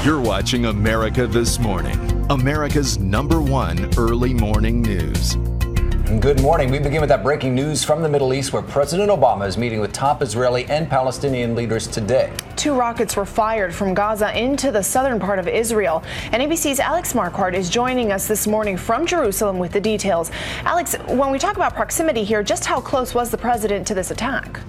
You're watching America This Morning, America's #1 early morning news. Good morning. We begin with that breaking news from the Middle East, where President Obama is meeting with top Israeli and Palestinian leaders today. 2 rockets were fired from Gaza into the southern part of Israel. And ABC's Alex Marquardt is joining us this morning from Jerusalem with the details. Alex, when we talk about proximity here, just how close was the president to this attack?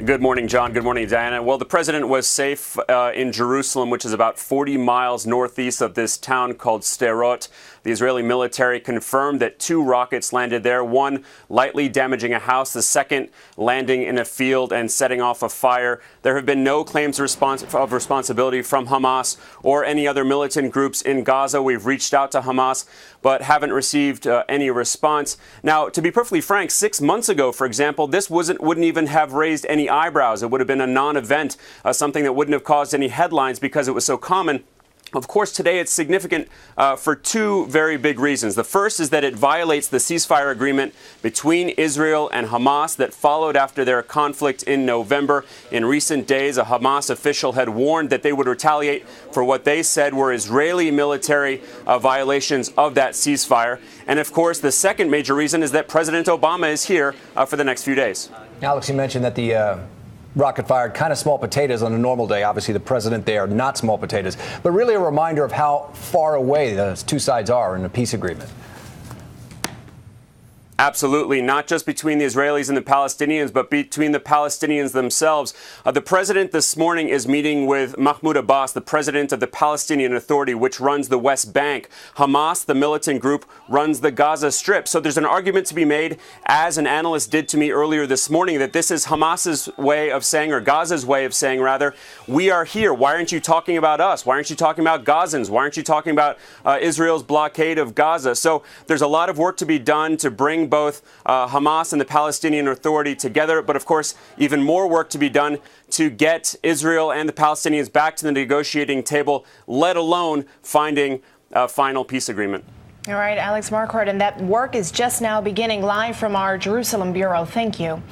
Good morning, John. Good morning, Diana. Well, the president was safe in Jerusalem, which is about 40 miles northeast of this town called Sderot. The Israeli military confirmed that 2 rockets landed there, one lightly damaging a house, the second landing in a field and setting off a fire. There have been no claims of responsibility from Hamas or any other militant groups in Gaza. We've reached out to Hamas, but haven't received any response. Now, to be perfectly frank, 6 months ago, for example, this wouldn't even have raised any eyebrows. It would have been a non-event, something that wouldn't have caused any headlines because it was so common. Of course, today it's significant for 2 very big reasons. The first is that it violates the ceasefire agreement between Israel and Hamas that followed after their conflict in November. In recent days, a Hamas official had warned that they would retaliate for what they said were Israeli military violations of that ceasefire. And of course, the second major reason is that President Obama is here for the next few days. Alex, you mentioned that the rocket fired kind of small potatoes on a normal day. Obviously, the president, they are not small potatoes, but really a reminder of how far away the 2 sides are in a peace agreement. Absolutely, not just between the Israelis and the Palestinians, but between the Palestinians themselves. The president this morning is meeting with Mahmoud Abbas, the president of the Palestinian Authority, which runs the West Bank. Hamas, the militant group, runs the Gaza Strip. So there's an argument to be made, as an analyst did to me earlier this morning, that this is Hamas's way of saying, or Gaza's way of saying, rather, we are here. Why aren't you talking about us? Why aren't you talking about Gazans? Why aren't you talking about Israel's blockade of Gaza? So there's a lot of work to be done to bring both Hamas and the Palestinian Authority together, but of course, even more work to be done to get Israel and the Palestinians back to the negotiating table, let alone finding a final peace agreement. All right, Alex Marquardt, and that work is just now beginning live from our Jerusalem bureau. Thank you.